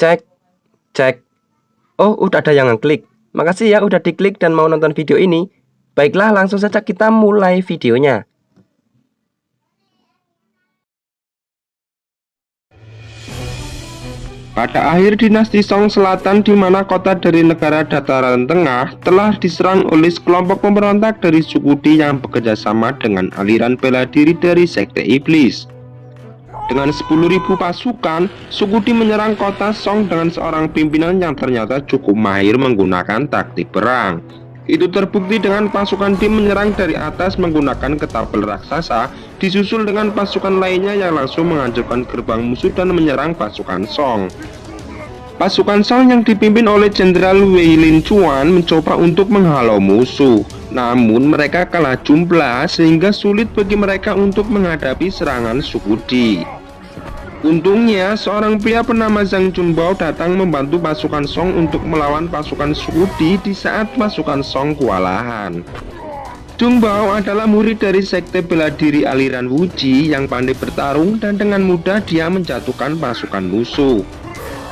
Cek, cek. Oh, udah ada yang ngeklik. Makasih ya udah diklik dan mau nonton video ini. Baiklah, langsung saja kita mulai videonya. Pada akhir dinasti Song Selatan, di mana kota dari negara dataran tengah telah diserang oleh sekelompok pemberontak dari suku Di yang bekerja sama dengan aliran bela diri dari sekte iblis. Dengan 10.000 pasukan, suku Di menyerang kota Song dengan seorang pimpinan yang ternyata cukup mahir menggunakan taktik perang. Itu terbukti dengan pasukan Di menyerang dari atas menggunakan ketapel raksasa, disusul dengan pasukan lainnya yang langsung menghancurkan gerbang musuh dan menyerang pasukan Song. Pasukan Song yang dipimpin oleh Jenderal Wei Lin Chuan mencoba untuk menghalau musuh. Namun mereka kalah jumlah sehingga sulit bagi mereka untuk menghadapi serangan suku Di. Untungnya, seorang pria bernama Zhang Junbao datang membantu pasukan Song untuk melawan pasukan suku Di saat pasukan Song kewalahan. Junbao adalah murid dari sekte bela diri aliran Wuji yang pandai bertarung dan dengan mudah dia menjatuhkan pasukan musuh.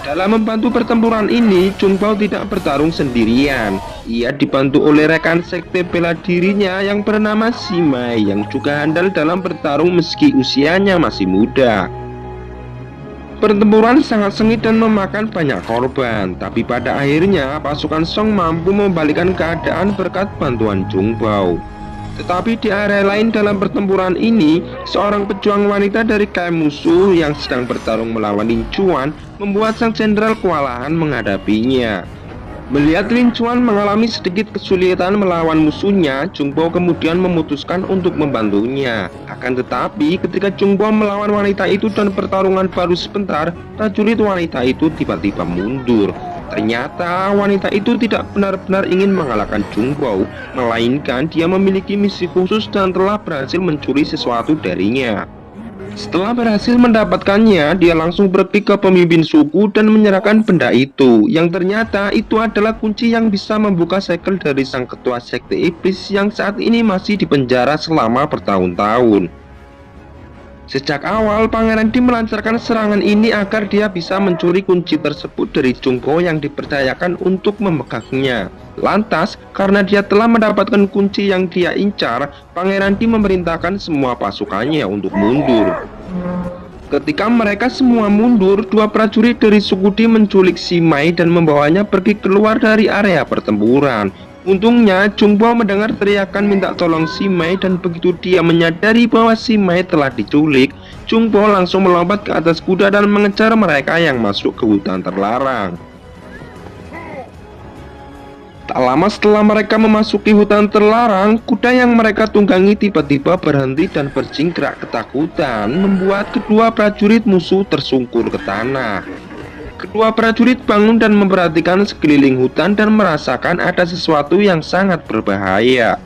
Dalam membantu pertempuran ini, Junbao tidak bertarung sendirian. Ia dibantu oleh rekan sekte bela dirinya yang bernama Simai yang juga handal dalam bertarung meski usianya masih muda. Pertempuran sangat sengit dan memakan banyak korban, tapi pada akhirnya pasukan Song mampu membalikkan keadaan berkat bantuan Junbao. Tetapi di area lain dalam pertempuran ini, seorang pejuang wanita dari kaum musuh yang sedang bertarung melawan Lin Chuan membuat sang jenderal kewalahan menghadapinya. Melihat Lin Chuan mengalami sedikit kesulitan melawan musuhnya, Junbao kemudian memutuskan untuk membantunya. Akan tetapi, ketika Junbao melawan wanita itu dan pertarungan baru sebentar, prajurit wanita itu tiba-tiba mundur. Ternyata wanita itu tidak benar-benar ingin mengalahkan Junbao, melainkan dia memiliki misi khusus dan telah berhasil mencuri sesuatu darinya. Setelah berhasil mendapatkannya, dia langsung pergi ke pemimpin suku dan menyerahkan benda itu, yang ternyata itu adalah kunci yang bisa membuka segel dari sang ketua sekte iblis yang saat ini masih dipenjara selama bertahun-tahun. Sejak awal, Pangeran Di melancarkan serangan ini agar dia bisa mencuri kunci tersebut dari Junbao yang dipercayakan untuk memegangnya. Lantas, karena dia telah mendapatkan kunci yang dia incar, Pangeran Di memerintahkan semua pasukannya untuk mundur. Ketika mereka semua mundur, dua prajurit dari suku Di menculik Simai dan membawanya pergi keluar dari area pertempuran. Untungnya, Junbao mendengar teriakan minta tolong Simai dan begitu dia menyadari bahwa Simai telah diculik, Junbao langsung melompat ke atas kuda dan mengejar mereka yang masuk ke hutan terlarang. Tak lama setelah mereka memasuki hutan terlarang, kuda yang mereka tunggangi tiba-tiba berhenti dan berjingkrak ketakutan, membuat kedua prajurit musuh tersungkur ke tanah. Kedua prajurit bangun dan memperhatikan sekeliling hutan dan merasakan ada sesuatu yang sangat berbahaya.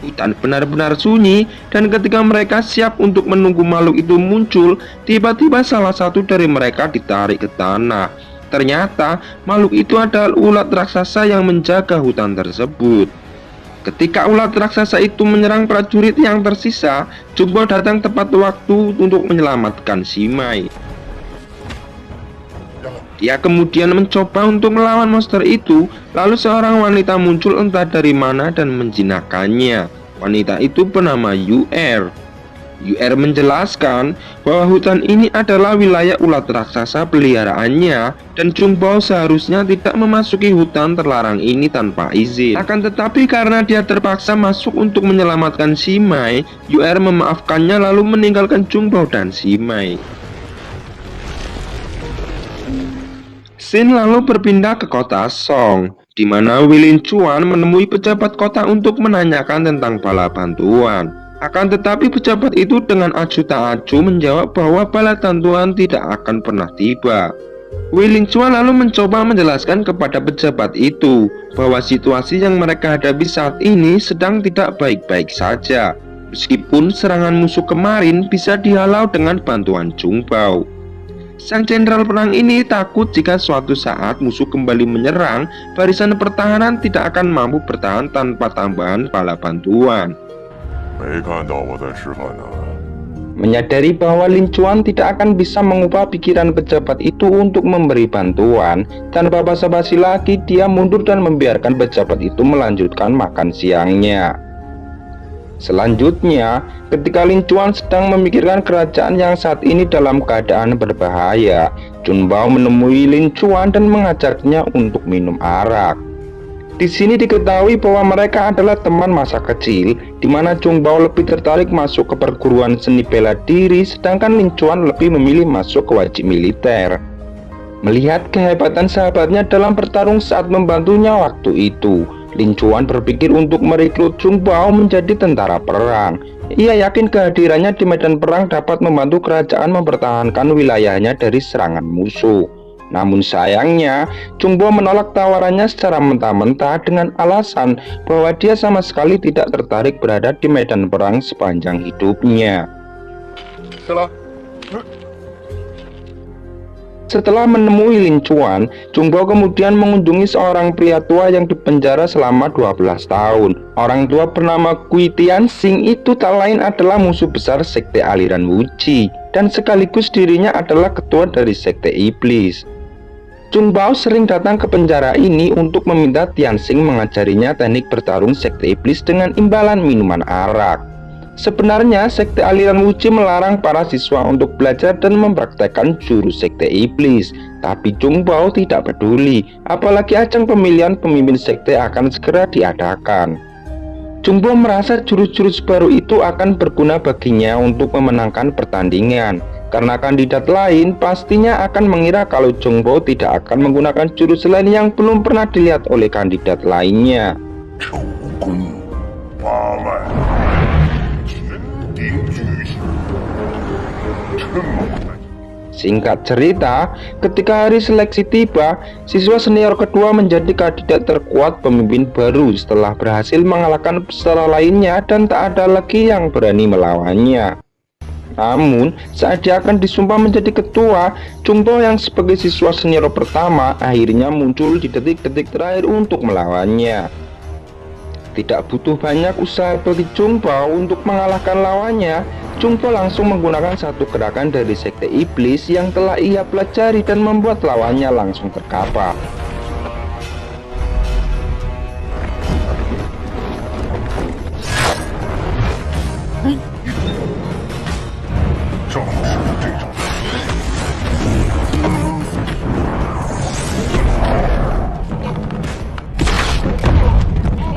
Hutan benar-benar sunyi dan ketika mereka siap untuk menunggu makhluk itu muncul, tiba-tiba salah satu dari mereka ditarik ke tanah. Ternyata makhluk itu adalah ulat raksasa yang menjaga hutan tersebut. Ketika ulat raksasa itu menyerang prajurit yang tersisa, Junbao datang tepat waktu untuk menyelamatkan Simai. Dia kemudian mencoba untuk melawan monster itu, lalu seorang wanita muncul entah dari mana dan menjinakkannya. Wanita itu bernama Yu'er. Yu'er menjelaskan bahwa hutan ini adalah wilayah ulat raksasa peliharaannya dan Junbao seharusnya tidak memasuki hutan terlarang ini tanpa izin. Akan tetapi karena dia terpaksa masuk untuk menyelamatkan Simai, Yu'er memaafkannya lalu meninggalkan Junbao dan Simai. Scene lalu berpindah ke kota Song, di mana Wei Lin Chuan menemui pejabat kota untuk menanyakan tentang bala bantuan. Akan tetapi pejabat itu dengan acuh tak acuh menjawab bahwa bala bantuan tidak akan pernah tiba. Wei Lin Chuan lalu mencoba menjelaskan kepada pejabat itu bahwa situasi yang mereka hadapi saat ini sedang tidak baik-baik saja, meskipun serangan musuh kemarin bisa dihalau dengan bantuan Junbao. Sang jenderal perang ini takut jika suatu saat musuh kembali menyerang, barisan pertahanan tidak akan mampu bertahan tanpa tambahan bala bantuan. Menyadari bahwa Lin Chuan tidak akan bisa mengubah pikiran pejabat itu untuk memberi bantuan, tanpa basa-basi lagi dia mundur dan membiarkan pejabat itu melanjutkan makan siangnya. Selanjutnya, ketika Lin Chuan sedang memikirkan kerajaan yang saat ini dalam keadaan berbahaya, Chun Bao menemui Lin Chuan dan mengajaknya untuk minum arak. Di sini diketahui bahwa mereka adalah teman masa kecil, di mana Chun Bao lebih tertarik masuk ke perguruan seni bela diri, sedangkan Lin Chuan lebih memilih masuk ke wajib militer. Melihat kehebatan sahabatnya dalam bertarung saat membantunya waktu itu, Lin Chuan berpikir untuk merekrut Chun Bao menjadi tentara perang. Ia yakin kehadirannya di medan perang dapat membantu kerajaan mempertahankan wilayahnya dari serangan musuh. Namun sayangnya, Chun Bao menolak tawarannya secara mentah-mentah dengan alasan bahwa dia sama sekali tidak tertarik berada di medan perang sepanjang hidupnya. Setelah menemui Lin Chuan, Chun Bao kemudian mengunjungi seorang pria tua yang dipenjara selama 12 tahun. Orang tua bernama Kui Tianxing itu tak lain adalah musuh besar sekte aliran Wuji, dan sekaligus dirinya adalah ketua dari sekte iblis. Chun Bao sering datang ke penjara ini untuk meminta Tianxing mengajarinya teknik bertarung sekte iblis dengan imbalan minuman arak. Sebenarnya sekte aliran Wuji melarang para siswa untuk belajar dan mempraktekkan jurus sekte iblis, tapi Chun Bao tidak peduli, apalagi ajang pemilihan pemimpin sekte akan segera diadakan. Chun Bao merasa jurus-jurus baru itu akan berguna baginya untuk memenangkan pertandingan, karena kandidat lain pastinya akan mengira kalau Chun Bao tidak akan menggunakan jurus lain yang belum pernah dilihat oleh kandidat lainnya. Singkat cerita, ketika hari seleksi tiba, siswa senior kedua menjadi kandidat terkuat pemimpin baru setelah berhasil mengalahkan peserta lainnya dan tak ada lagi yang berani melawannya. Namun, saat dia akan disumpah menjadi ketua, Chun Bao yang sebagai siswa senior pertama akhirnya muncul di detik-detik terakhir untuk melawannya. Tidak butuh banyak usaha bagi Chun Bao untuk mengalahkan lawannya. Chun Bao langsung menggunakan satu gerakan dari sekte iblis yang telah ia pelajari dan membuat lawannya langsung terkapar.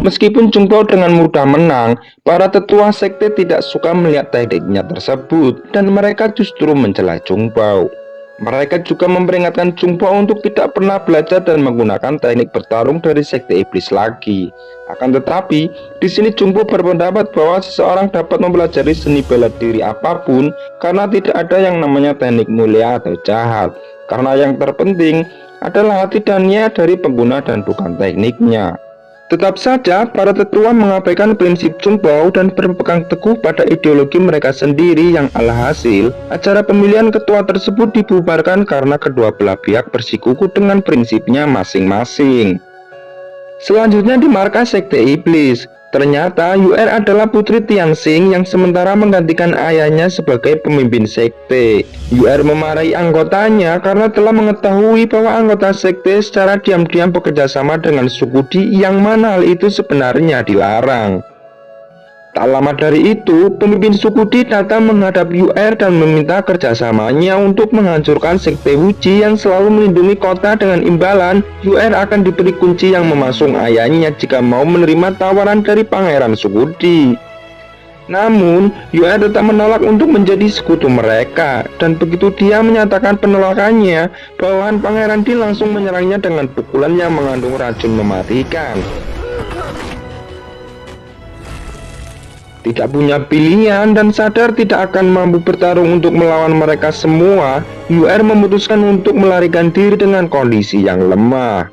Meskipun Chun Bao dengan mudah menang, para tetua sekte tidak suka melihat tekniknya tersebut dan mereka justru mencela Chun Bao. Mereka juga memperingatkan Chun Bao untuk tidak pernah belajar dan menggunakan teknik bertarung dari sekte iblis lagi. Akan tetapi, di sini Chun Bao berpendapat bahwa seseorang dapat mempelajari seni bela diri apapun karena tidak ada yang namanya teknik mulia atau jahat. Karena yang terpenting adalah hati dan niat dari pengguna dan bukan tekniknya. Tetap saja, para tetua mengabaikan prinsip Chun Bao dan berpegang teguh pada ideologi mereka sendiri yang alhasil, acara pemilihan ketua tersebut dibubarkan karena kedua belah pihak bersikukuh dengan prinsipnya masing-masing. Selanjutnya di markas sekte iblis, ternyata UR adalah putri Tianxing yang sementara menggantikan ayahnya sebagai pemimpin sekte. UR memarahi anggotanya karena telah mengetahui bahwa anggota sekte secara diam-diam bekerja sama dengan suku Di yang mana hal itu sebenarnya dilarang. Tak lama dari itu, pemimpin suku Di datang menghadap UR dan meminta kerjasamanya untuk menghancurkan sekte Wuji yang selalu melindungi kota dengan imbalan UR akan diberi kunci yang memasung ayahnya jika mau menerima tawaran dari pangeran suku Di. Namun, UR tetap menolak untuk menjadi sekutu mereka, dan begitu dia menyatakan penolakannya, bawahan pangeran Di langsung menyerangnya dengan pukulan yang mengandung racun mematikan. Tidak punya pilihan dan sadar tidak akan mampu bertarung untuk melawan mereka semua, UR memutuskan untuk melarikan diri dengan kondisi yang lemah.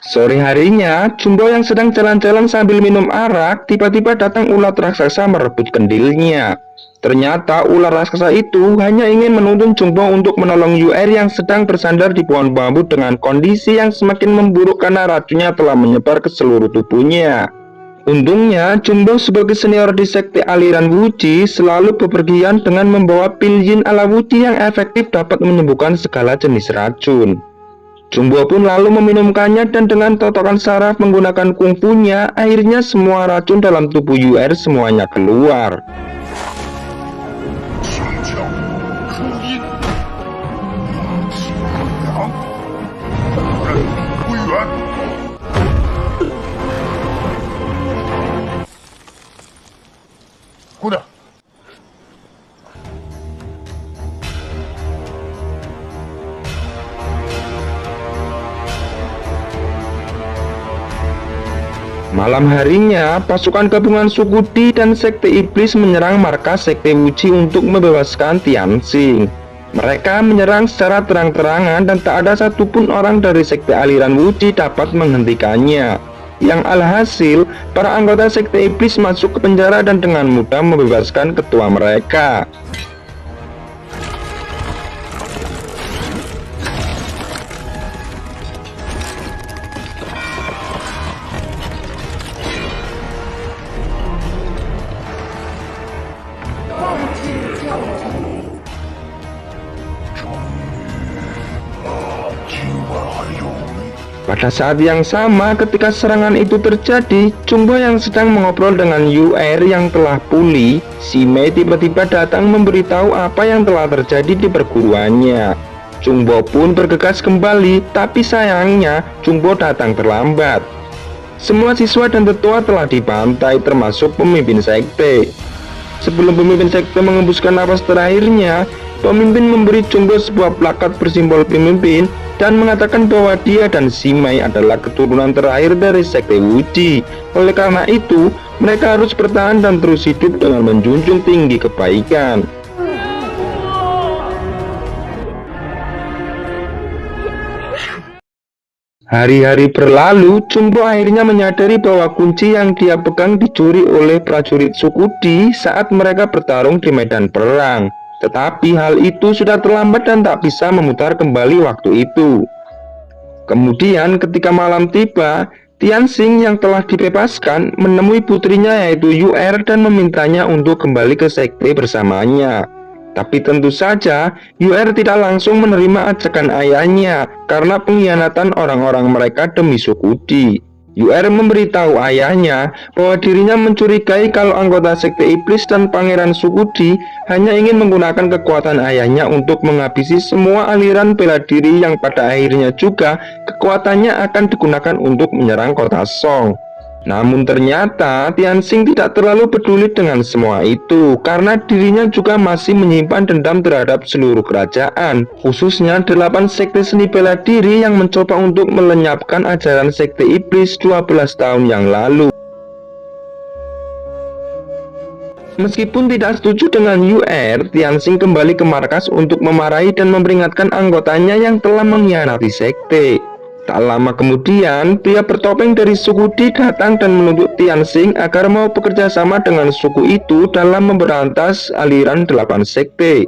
Sore harinya, Chun Bao yang sedang jalan-jalan sambil minum arak, tiba-tiba datang ulat raksasa merebut kendilnya. Ternyata ular raksasa itu hanya ingin menuntun Chungbo untuk menolong UR yang sedang bersandar di pohon bambu dengan kondisi yang semakin memburuk karena racunnya telah menyebar ke seluruh tubuhnya. Untungnya, Chungbo sebagai senior di sekte aliran Wuji selalu bepergian dengan membawa pil yin ala Wuji yang efektif dapat menyembuhkan segala jenis racun. Chungbo pun lalu meminumkannya dan dengan totokan saraf menggunakan kungfunya, akhirnya semua racun dalam tubuh UR semuanya keluar. Malam harinya, pasukan gabungan suku Di dan Sekte Iblis menyerang markas Sekte Wuji untuk membebaskan Tianxing. Mereka menyerang secara terang-terangan dan tak ada satupun orang dari Sekte aliran Wuji dapat menghentikannya. Yang alhasil, para anggota Sekte Iblis masuk ke penjara dan dengan mudah membebaskan ketua mereka. Pada saat yang sama ketika serangan itu terjadi, Chungbo yang sedang mengobrol dengan UR yang telah pulih, si Mei tiba-tiba datang memberitahu apa yang telah terjadi di perguruannya. Chungbo pun bergegas kembali, tapi sayangnya Chungbo datang terlambat. Semua siswa dan tetua telah dibantai termasuk pemimpin sekte. Sebelum pemimpin sekte mengembuskan napas terakhirnya, pemimpin memberi Chungbo sebuah plakat bersimbol pemimpin dan mengatakan bahwa dia dan si Mei adalah keturunan terakhir dari Sekte Wuji. Oleh karena itu, mereka harus bertahan dan terus hidup dengan menjunjung tinggi kebaikan. Hari-hari berlalu, Chungbo akhirnya menyadari bahwa kunci yang dia pegang dicuri oleh prajurit suku Di saat mereka bertarung di medan perang. Tetapi hal itu sudah terlambat dan tak bisa memutar kembali waktu itu. Kemudian ketika malam tiba, Tianxing yang telah dibebaskan menemui putrinya yaitu UR dan memintanya untuk kembali ke sekte bersamanya. Tapi tentu saja UR tidak langsung menerima ajakan ayahnya karena pengkhianatan orang-orang mereka demi suku Di. UR memberitahu ayahnya bahwa dirinya mencurigai kalau anggota Sekte Iblis dan Pangeran suku Di hanya ingin menggunakan kekuatan ayahnya untuk menghabisi semua aliran bela diri yang pada akhirnya juga kekuatannya akan digunakan untuk menyerang kota Song. Namun ternyata Tianxing tidak terlalu peduli dengan semua itu karena dirinya juga masih menyimpan dendam terhadap seluruh kerajaan, khususnya 8 sekte seni bela diri yang mencoba untuk melenyapkan ajaran Sekte Iblis 12 tahun yang lalu. Meskipun tidak setuju dengan UR, Tianxing kembali ke markas untuk memarahi dan memperingatkan anggotanya yang telah mengkhianati sekte. Tak lama kemudian, pria bertopeng dari suku Di datang dan menuntut Tianxing agar mau bekerja sama dengan suku itu dalam memberantas aliran 8 sekte.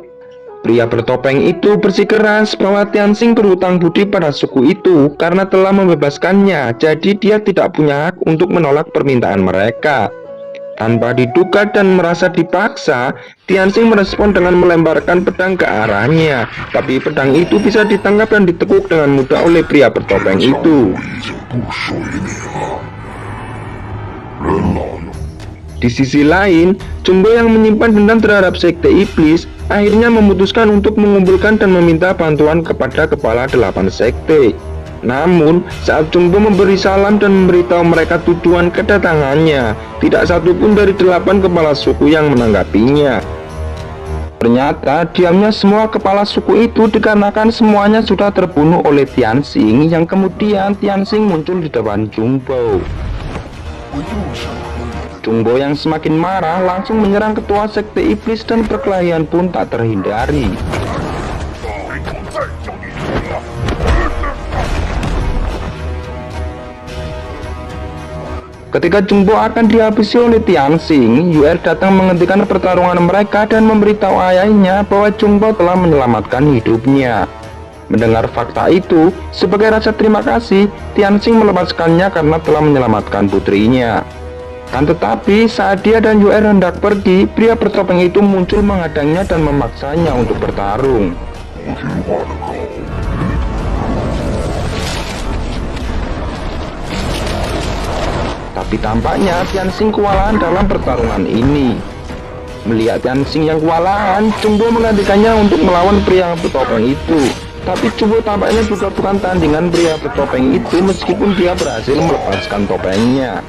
Pria bertopeng itu bersikeras bahwa Tianxing berhutang budi pada suku itu karena telah membebaskannya, jadi dia tidak punya hak untuk menolak permintaan mereka. Tanpa diduga dan merasa dipaksa, Tianxing merespon dengan melemparkan pedang ke arahnya. Tapi pedang itu bisa ditangkap dan ditekuk dengan mudah oleh pria bertopeng itu. Di sisi lain, Chungbo yang menyimpan dendam terhadap Sekte Iblis akhirnya memutuskan untuk mengumpulkan dan meminta bantuan kepada kepala 8 sekte. Namun, saat Chungbo memberi salam dan memberitahu mereka tujuan kedatangannya, tidak satupun dari 8 kepala suku yang menanggapinya. Ternyata, diamnya semua kepala suku itu dikarenakan semuanya sudah terbunuh oleh Tianxing, yang kemudian Tianxing muncul di depan Chungbo. Chungbo yang semakin marah langsung menyerang ketua Sekte Iblis dan perkelahian pun tak terhindari. Ketika Chungbo akan dihabisi oleh Tianxing, Yuer datang menghentikan pertarungan mereka dan memberitahu ayahnya bahwa Chungbo telah menyelamatkan hidupnya. Mendengar fakta itu, sebagai rasa terima kasih, Tianxing melepaskannya karena telah menyelamatkan putrinya. Kan tetapi saat dia dan Yuer hendak pergi, pria bertopeng itu muncul menghadangnya dan memaksanya untuk bertarung. Tapi tampaknya Tianxing kewalahan dalam pertarungan ini. Melihat Tianxing yang kewalahan, Chungbo menggantikannya untuk melawan pria bertopeng itu. Tapi Chungbo tampaknya juga bukan tandingan pria bertopeng itu meskipun dia berhasil melepaskan topengnya.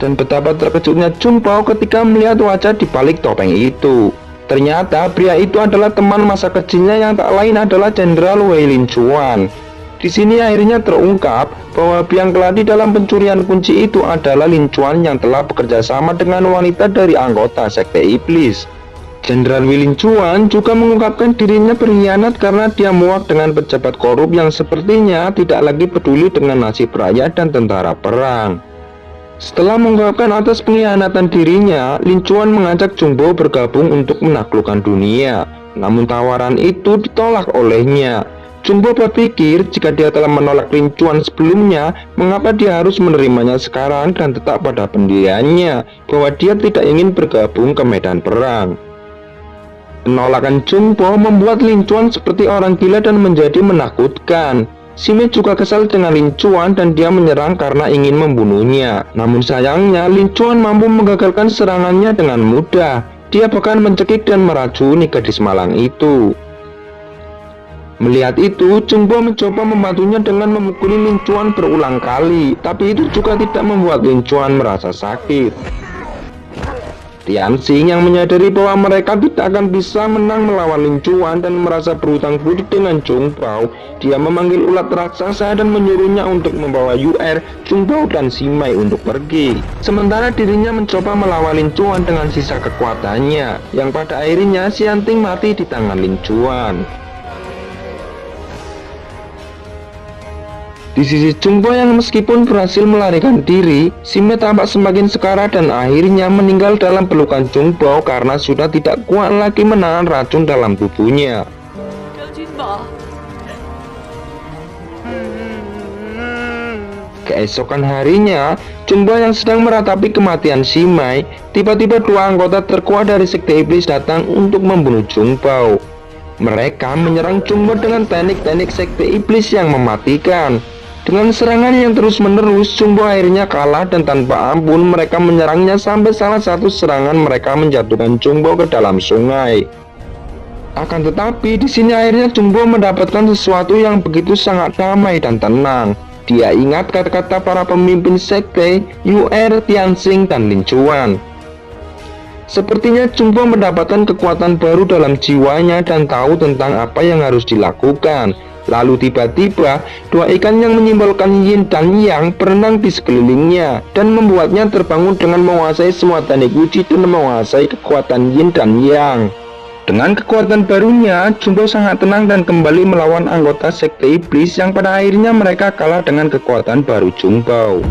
Dan betapa terkejutnya Chungbo ketika melihat wajah di balik topeng itu. Ternyata pria itu adalah teman masa kecilnya yang tak lain adalah Jenderal Wei Lin Chuan. Di sini akhirnya terungkap bahwa biang keladi dalam pencurian kunci itu adalah Lin Chuan yang telah bekerja sama dengan wanita dari anggota Sekte Iblis. Jenderal Wei Lin Chuan juga mengungkapkan dirinya berkhianat karena dia muak dengan pejabat korup yang sepertinya tidak lagi peduli dengan nasib rakyat dan tentara perang. Setelah mengungkapkan atas pengkhianatan dirinya, Lin Chuan mengajak Chungbo bergabung untuk menaklukkan dunia. Namun tawaran itu ditolak olehnya. Chungbo berpikir jika dia telah menolak Lin Chuan sebelumnya, mengapa dia harus menerimanya sekarang dan tetap pada pendiriannya bahwa dia tidak ingin bergabung ke medan perang. Penolakan Chungbo membuat Lin Chuan seperti orang gila dan menjadi menakutkan. Sime juga kesal dengan Lin Chuan dan dia menyerang karena ingin membunuhnya. Namun sayangnya Lin Chuan mampu menggagalkan serangannya dengan mudah. Dia bahkan mencekik dan meracuni gadis malang itu. Melihat itu, Chungbo mencoba membantunya dengan memukuli Lin Chuan berulang kali, tapi itu juga tidak membuat Lin Chuan merasa sakit. Tianxing yang menyadari bahwa mereka tidak akan bisa menang melawan Lin Chuan dan merasa berhutang budi dengan Chungbo, dia memanggil ulat raksasa dan menyuruhnya untuk membawa Yuer, Chungbo dan Simei untuk pergi. Sementara dirinya mencoba melawan Lin Chuan dengan sisa kekuatannya, yang pada akhirnya Xianting mati di tangan Lin Chuan. Di sisi Chungbo yang meskipun berhasil melarikan diri, Sime tampak semakin sekarat dan akhirnya meninggal dalam pelukan Chungbo karena sudah tidak kuat lagi menahan racun dalam tubuhnya. Keesokan harinya, Chungbo yang sedang meratapi kematian Simei, tiba-tiba dua anggota terkuat dari Sekte Iblis datang untuk membunuh Chungbo. Mereka menyerang Chungbo dengan teknik-teknik Sekte Iblis yang mematikan. Dengan serangan yang terus-menerus, Chungbo akhirnya kalah dan tanpa ampun mereka menyerangnya sampai salah satu serangan mereka menjatuhkan Chungbo ke dalam sungai. Akan tetapi di sini akhirnya Chungbo mendapatkan sesuatu yang begitu sangat damai dan tenang. Dia ingat kata-kata para pemimpin sekte, Yuer, Tianxing, dan Lin Chuan. Sepertinya Chungbo mendapatkan kekuatan baru dalam jiwanya dan tahu tentang apa yang harus dilakukan. Lalu tiba-tiba, dua ikan yang menyimbolkan yin dan yang berenang di sekelilingnya dan membuatnya terbangun dengan menguasai semua teknik wujud dan menguasai kekuatan yin dan yang. Dengan kekuatan barunya, Chungbo sangat tenang dan kembali melawan anggota Sekte Iblis yang pada akhirnya mereka kalah dengan kekuatan baru Chungbo.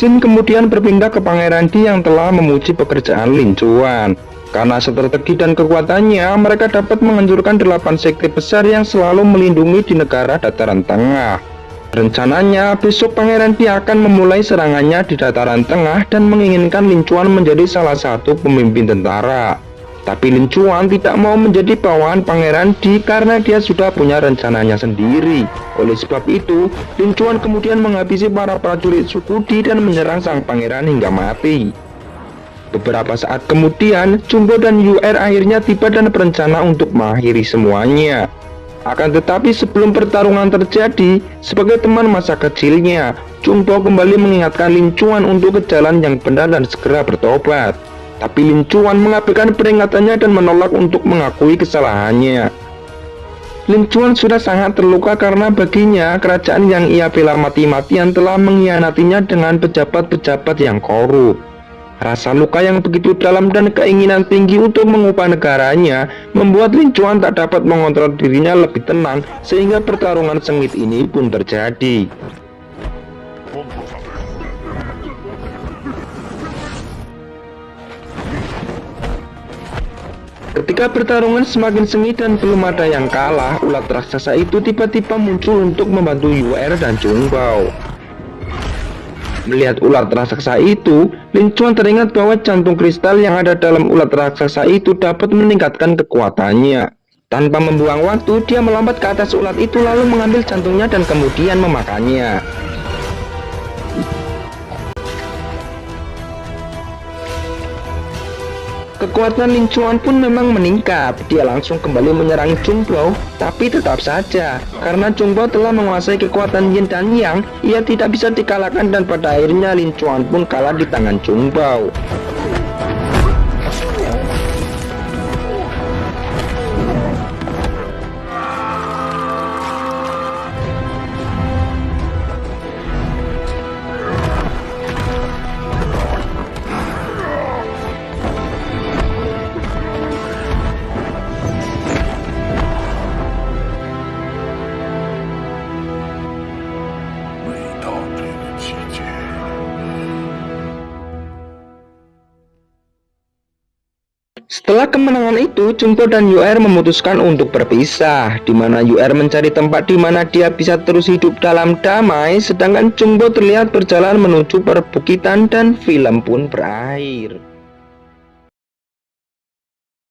Xin kemudian berpindah ke Pangeran Di yang telah memuji pekerjaan Lin Chuan. Karena strategi dan kekuatannya, mereka dapat menghancurkan 8 sekte besar yang selalu melindungi di negara dataran tengah. Rencananya, besok Pangeran Di akan memulai serangannya di dataran tengah dan menginginkan Lin Chuan menjadi salah satu pemimpin tentara. Tapi Lin Chuan tidak mau menjadi bawahan Pangeran Di karena dia sudah punya rencananya sendiri. Oleh sebab itu, Lin Chuan kemudian menghabisi para prajurit suku Di dan menyerang sang pangeran hingga mati. Beberapa saat kemudian, Jumbo dan UR akhirnya tiba dan berencana untuk mengakhiri semuanya. Akan tetapi sebelum pertarungan terjadi, sebagai teman masa kecilnya, Jumbo kembali mengingatkan Lin Chuan untuk ke jalan yang benar dan segera bertobat. Tapi Lin Chuan mengabaikan peringatannya dan menolak untuk mengakui kesalahannya. Lin Chuan sudah sangat terluka karena baginya kerajaan yang ia bela mati-matian telah mengkhianatinya dengan pejabat-pejabat yang korup. Rasa luka yang begitu dalam dan keinginan tinggi untuk mengubah negaranya membuat Lin Chuan tak dapat mengontrol dirinya lebih tenang, sehingga pertarungan sengit ini pun terjadi. Ketika pertarungan semakin sengit dan belum ada yang kalah, ulat raksasa itu tiba-tiba muncul untuk membantu UR dan Zhongbao. Melihat ulat raksasa itu, Lin Chuan teringat bahwa jantung kristal yang ada dalam ulat raksasa itu dapat meningkatkan kekuatannya. Tanpa membuang waktu, dia melompat ke atas ulat itu lalu mengambil jantungnya dan kemudian memakannya. Kekuatan Lin Chuan pun memang meningkat. Dia langsung kembali menyerang Zhongbao, tapi tetap saja, karena Zhongbao telah menguasai kekuatan Yin dan Yang, ia tidak bisa dikalahkan dan pada akhirnya Lin Chuan pun kalah di tangan Zhongbao. Setelah kemenangan itu, Zhongbao dan UR memutuskan untuk berpisah, di mana UR mencari tempat di mana dia bisa terus hidup dalam damai, sedangkan Zhongbao terlihat berjalan menuju perbukitan dan film pun berakhir.